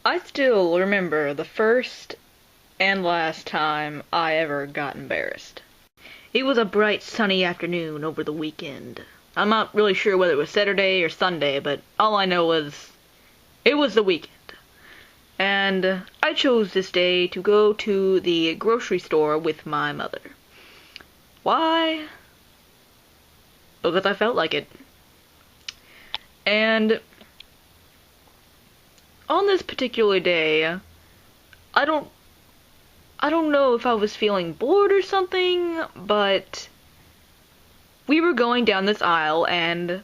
I still remember the first and last time I ever got embarrassed. It was a bright sunny afternoon over the weekend. I'm not really sure whether it was Saturday or Sunday, but all I know was it was the weekend. And I chose this day to go to the grocery store with my mother. Why? Because I felt like it. And on this particular day, I don't I don't know if I was feeling bored or something, but we were going down this aisle, and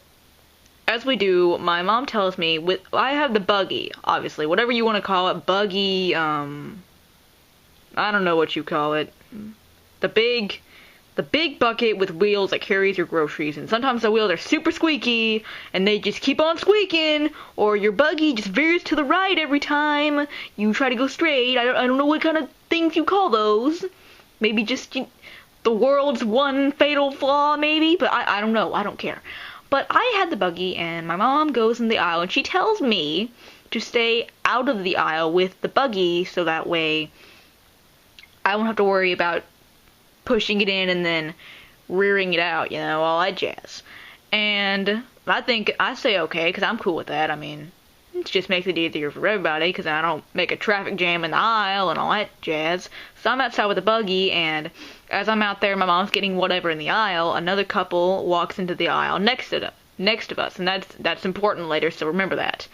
as we do, my mom tells me, I have the buggy, obviously, whatever you want to call it, buggy, I don't know what you call it, the big bucket with wheels that carries your groceries, and sometimes the wheels are super squeaky, and they just keep on squeaking, or your buggy just veers to the right every time you try to go straight. I don't know what kind of things you call those. Maybe just the world's one fatal flaw, maybe, but I don't know. I don't care. But I had the buggy, and my mom goes in the aisle, and she tells me to stay out of the aisle with the buggy, so that way I won't have to worry about pushing it in and then rearing it out, all that jazz. And I say okay, because I'm cool with that. I mean, it just makes it easier for everybody, because I don't make a traffic jam in the aisle and all that jazz. So I'm outside with the buggy, and as I'm out there, my mom's getting whatever in the aisle, another couple walks into the aisle next to us, and that's important later, so remember that.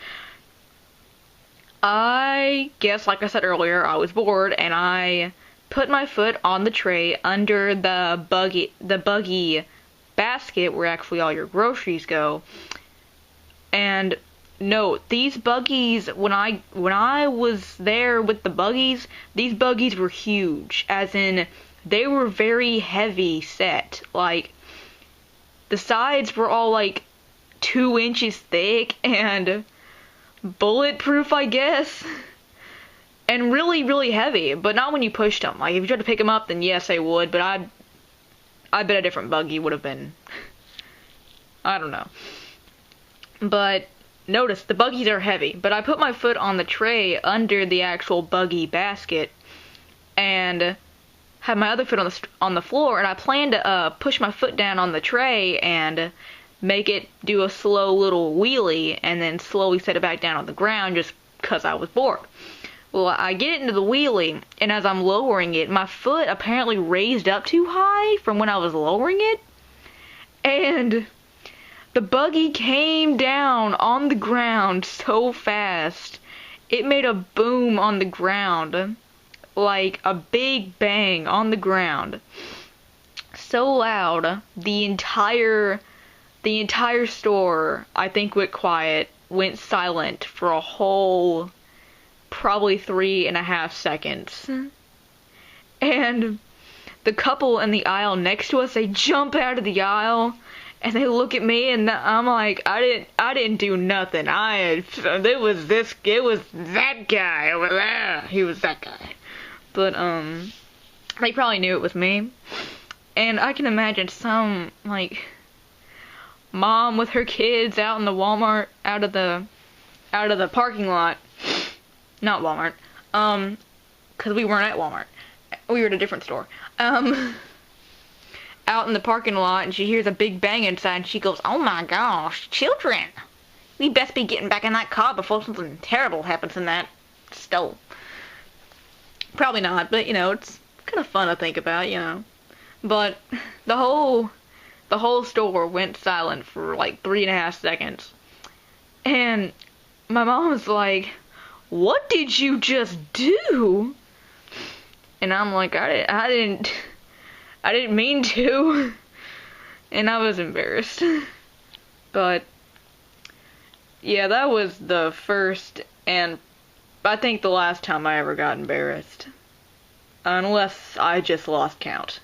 I guess, like I said earlier, I was bored, and I put my foot on the tray under the buggy basket where actually all your groceries go. And no, these buggies, when I was there with the buggies, these buggies were huge, as in they were very heavy set. Like, the sides were all like 2 inches thick and bulletproof, I guess. And really, really heavy, but not when you pushed them. Like, if you tried to pick them up, then yes, they would, but I bet a different buggy would have been, I don't know. But notice, the buggies are heavy, but I put my foot on the tray under the actual buggy basket, and had my other foot on the floor, and I planned to push my foot down on the tray and make it do a slow little wheelie, and then slowly set it back down on the ground, just because I was bored. Well, I get into the wheelie, and as I'm lowering it, my foot apparently raised up too high from when I was lowering it, and the buggy came down on the ground so fast, it made a boom on the ground, like a big bang on the ground, so loud, the entire store, I think, went silent for a whole probably 3.5 seconds. And the couple in the aisle next to us, they jump out of the aisle and they look at me, and I'm like, I didn't do nothing. It was that guy over there. He was that guy. But they probably knew it was me. And I can imagine some like mom with her kids out in the Walmart, out of the parking lot. Not Walmart, because we weren't at Walmart. We were at a different store. Out in the parking lot, and she hears a big bang inside, and she goes, "Oh my gosh, children! We best be getting back in that car before something terrible happens in that store." Probably not, but, it's kind of fun to think about, But the whole store went silent for like 3.5 seconds. And my mom was like, "What did you just do?" And I'm like, I didn't mean to. And I was embarrassed. But yeah, that was the first and I think the last time I ever got embarrassed. Unless I just lost count.